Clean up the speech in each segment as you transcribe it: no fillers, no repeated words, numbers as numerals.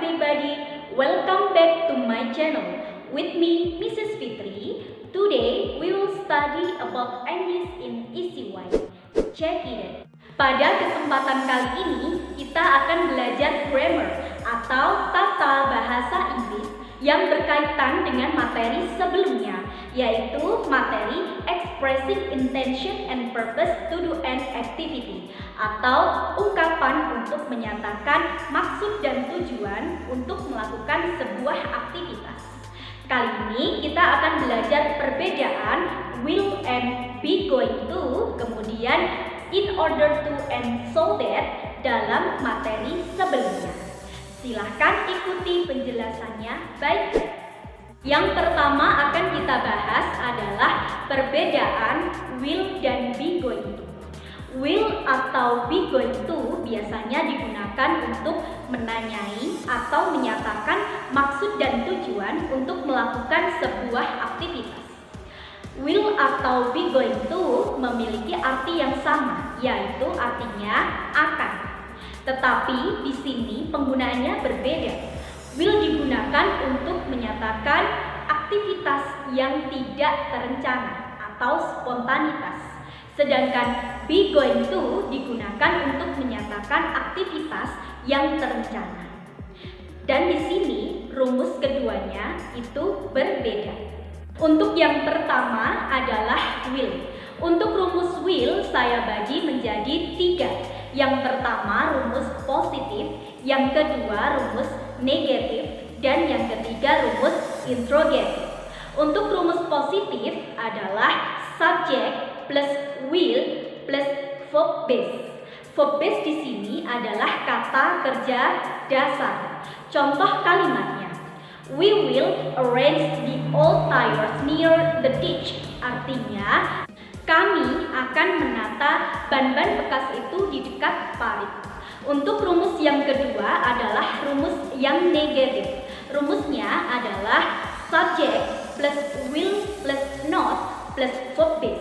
everybody, welcome back to my channel. With me, Mrs. Fitri. Today, we will study about English in easy way. Check it out. Pada kesempatan kali ini, kita akan belajar grammar atau tata bahasa Inggris yang berkaitan dengan materi sebelumnya, yaitu materi expressing intention and purpose to do an activity, atau ungkapan untuk menyatakan maksud dan tujuan untuk melakukan sebuah aktivitas. Kali ini kita akan belajar perbedaan will and be going to, kemudian in order to and so that dalam materi sebelumnya. Silahkan ikuti penjelasannya baik. Yang pertama akan kita bahas adalah perbedaan will dan be going to. Will atau be going to biasanya digunakan untuk menanyai atau menyatakan maksud dan tujuan untuk melakukan sebuah aktivitas. Will atau be going to memiliki arti yang sama, yaitu artinya akan. Tetapi di sini penggunaannya berbeda. Will digunakan untuk menyatakan aktivitas yang tidak terencana atau spontanitas. Sedangkan be going to digunakan untuk menyatakan aktivitas yang terencana. Dan di sini rumus keduanya itu berbeda. Untuk yang pertama adalah will. Untuk rumus will saya bagi menjadi 3. Yang pertama rumus positif, yang kedua rumus negatif, dan yang ketiga rumus interrogatif. Untuk rumus positif adalah subject plus will plus verb base. Verb base di sini adalah kata kerja dasar. Contoh kalimatnya: we will arrange the old tires near the ditch. Artinya, kami akan menata ban-ban bekas itu di dekat parit. Untuk rumus yang kedua adalah rumus yang negatif. Rumusnya adalah subject plus will plus not plus verb base.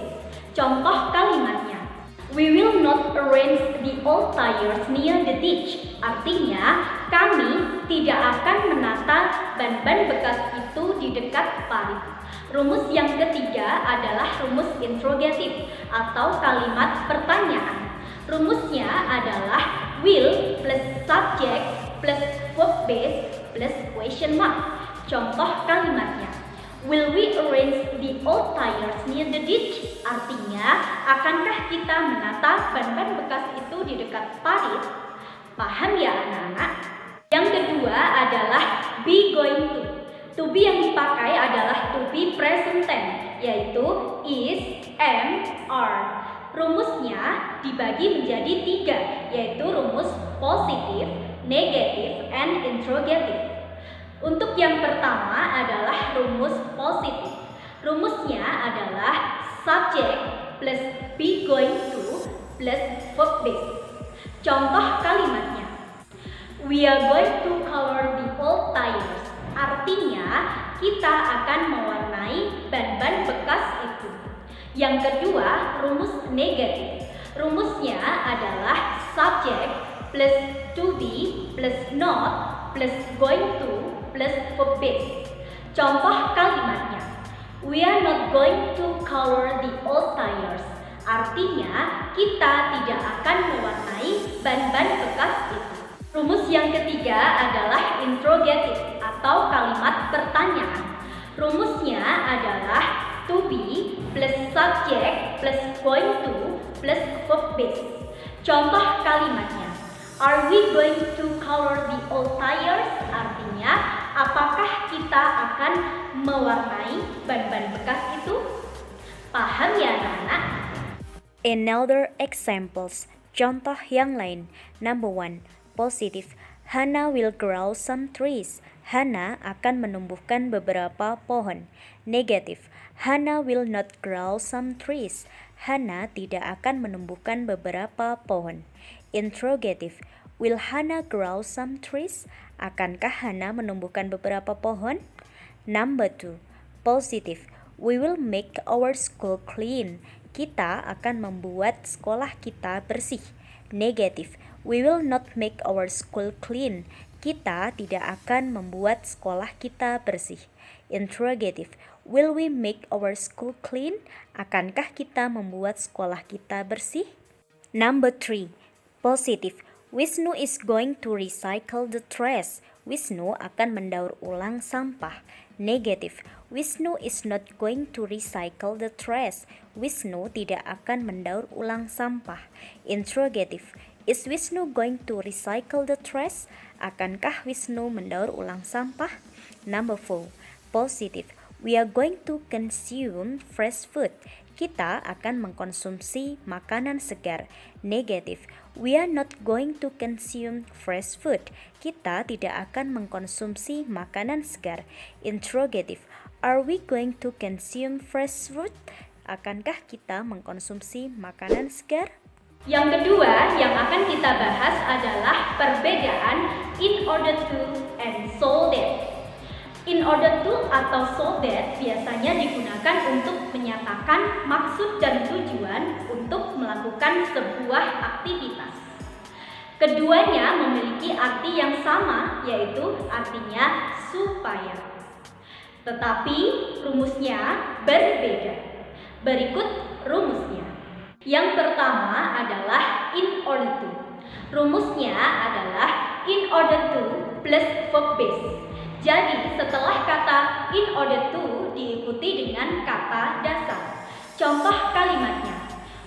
Contoh kalimatnya: we will not arrange the old tires near the ditch. Artinya, kami tidak akan menata ban-ban bekas itu di dekat parit. Rumus yang ketiga adalah rumus interrogatif atau kalimat pertanyaan. Rumusnya adalah will plus subject plus verb base plus question mark. Contoh kalimatnya: will we arrange the old tires near the ditch? Artinya, akankah kita menata ban-ban bekas itu di dekat parit? Paham ya anak-anak? Yang kedua adalah be going to. To be yang dipakai adalah to be present tense, yaitu is, am, are. Rumusnya dibagi menjadi 3, yaitu rumus positif, negatif, and interrogative. Untuk yang pertama adalah rumus positif. Rumusnya adalah subject plus be going to plus verb base. Contoh kalimatnya: we are going to color the old tires. Artinya, kita akan mewarnai ban-ban bekas itu. Yang kedua, rumus negatif. Rumusnya adalah subject plus to be plus not plus going to plus verb base. Contoh kalimatnya: we are not going to color the old tires. Artinya, kita tidak akan mewarnai ban-ban bekas itu. Rumus yang ketiga adalah interrogatif atau kalimat pertanyaan. Rumusnya adalah to be plus subject plus going to plus verb base. Contoh kalimatnya: are we going to color the old tires? Artinya, apakah kita akan mewarnai ban-ban bekas itu? Paham ya anak-anak? Another examples. Contoh yang lain. Number 1. Positif. Hana will grow some trees. Hana akan menumbuhkan beberapa pohon. Negatif. Hana will not grow some trees. Hana tidak akan menumbuhkan beberapa pohon. Interrogatif. Will Hana grow some trees? Akankah Hana menumbuhkan beberapa pohon? Number 2. Positif. We will make our school clean. Kita akan membuat sekolah kita bersih. Negatif. We will not make our school clean. kita tidak akan membuat sekolah kita bersih. Interrogative, will we make our school clean? Akankah kita membuat sekolah kita bersih? Number 3, positive, Wisnu is going to recycle the trash. Wisnu akan mendaur ulang sampah. Negative, Wisnu is not going to recycle the trash. Wisnu tidak akan mendaur ulang sampah. Interrogative, is Wisnu going to recycle the trash? Akankah Wisnu mendaur ulang sampah? Number 4, positive, we are going to consume fresh food. Kita akan mengkonsumsi makanan segar. Negative, we are not going to consume fresh food. Kita tidak akan mengkonsumsi makanan segar. Interrogative, are we going to consume fresh food? Akankah kita mengkonsumsi makanan segar? Yang kedua yang akan kita bahas adalah perbedaan in order to and so that. In order to atau so that biasanya digunakan untuk menyatakan maksud dan tujuan untuk melakukan sebuah aktivitas. Keduanya memiliki arti yang sama, yaitu artinya supaya. Tetapi rumusnya berbeda. Berikut rumusnya. Yang pertama adalah in order to. Rumusnya adalah in order to plus verb base. Jadi setelah kata in order to diikuti dengan kata dasar. Contoh kalimatnya,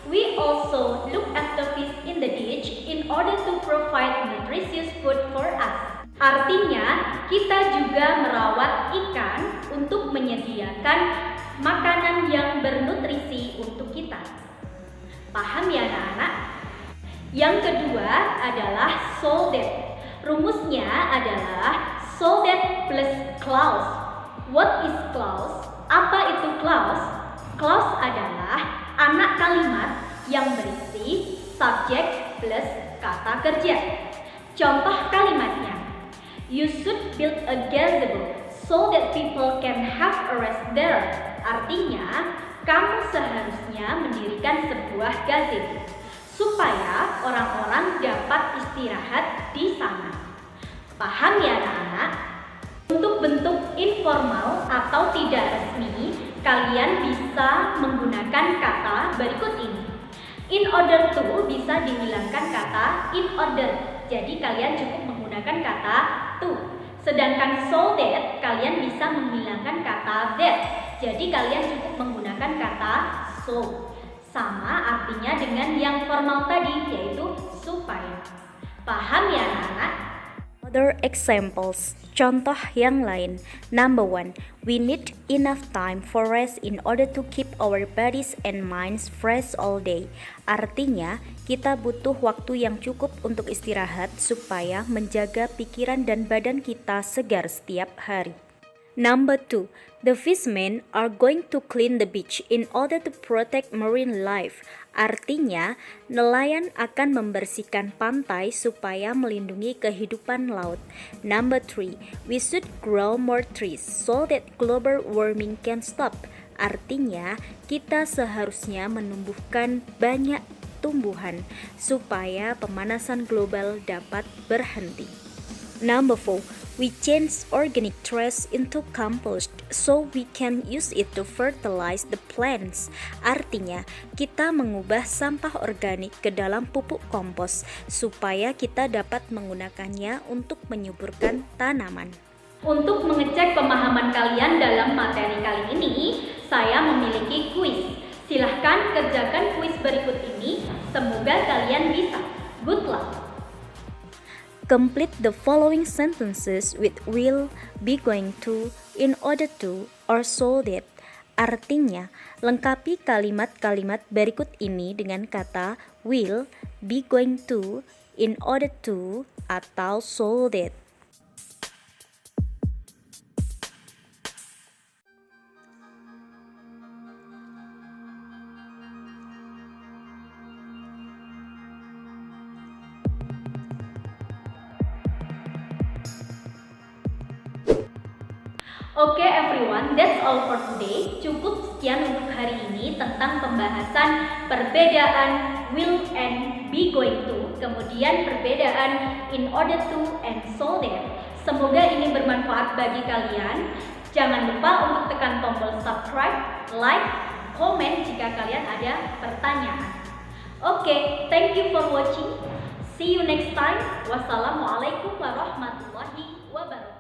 we also look after fish in the ditch in order to provide nutritious food for us. Artinya, kita juga merawat ikan untuk menyediakan makanan yang bernutrisi untuk kita. Paham ya anak-anak? Yang kedua adalah so that. Rumusnya adalah so that plus clause. What is clause? Apa itu clause? Clause adalah anak kalimat yang berisi subjek plus kata kerja. Contoh kalimatnya, you should build a gazebo so that people can have a rest there. Artinya, kamu seharusnya mendirikan sebuah gazebo supaya orang-orang dapat istirahat di sana. Paham ya anak-anak? Untuk bentuk informal atau tidak resmi, kalian bisa menggunakan kata berikut ini. In order to bisa dihilangkan kata in order, jadi kalian cukup menggunakan kata to. Sedangkan so that kalian bisa menghilangkan kata that, jadi kalian cukup menggunakan kata so. Sama artinya dengan yang formal tadi, yaitu supaya. Paham ya anak-anak? Other examples, contoh yang lain. Number 1, we need enough time for rest in order to keep our bodies and minds fresh all day. Artinya, kita butuh waktu yang cukup untuk istirahat supaya menjaga pikiran dan badan kita segar setiap hari. Number 2, the fishermen are going to clean the beach in order to protect marine life. Artinya, nelayan akan membersihkan pantai supaya melindungi kehidupan laut. Number 3, we should grow more trees so that global warming can stop. Artinya, kita seharusnya menumbuhkan banyak tumbuhan supaya pemanasan global dapat berhenti. Number 4, we change organic trash into compost so we can use it to fertilize the plants. Artinya, kita mengubah sampah organik ke dalam pupuk kompos supaya kita dapat menggunakannya untuk menyuburkan tanaman. Untuk mengecek pemahaman kalian dalam materi kali ini, saya memiliki kuis. Silahkan kerjakan kuis berikut ini, semoga kalian bisa. Good luck! Complete the following sentences with will, be going to, in order to, or so that. Artinya, lengkapi kalimat-kalimat berikut ini dengan kata will, be going to, in order to, atau so that. Oke everyone, that's all for today. Cukup sekian untuk hari ini tentang pembahasan perbedaan will and be going to. kemudian perbedaan in order to, and so there. Semoga ini bermanfaat bagi kalian. Jangan lupa untuk tekan tombol subscribe, like, komen jika kalian ada pertanyaan. Oke, thank you for watching. See you next time. Wassalamualaikum warahmatullahi wabarakatuh.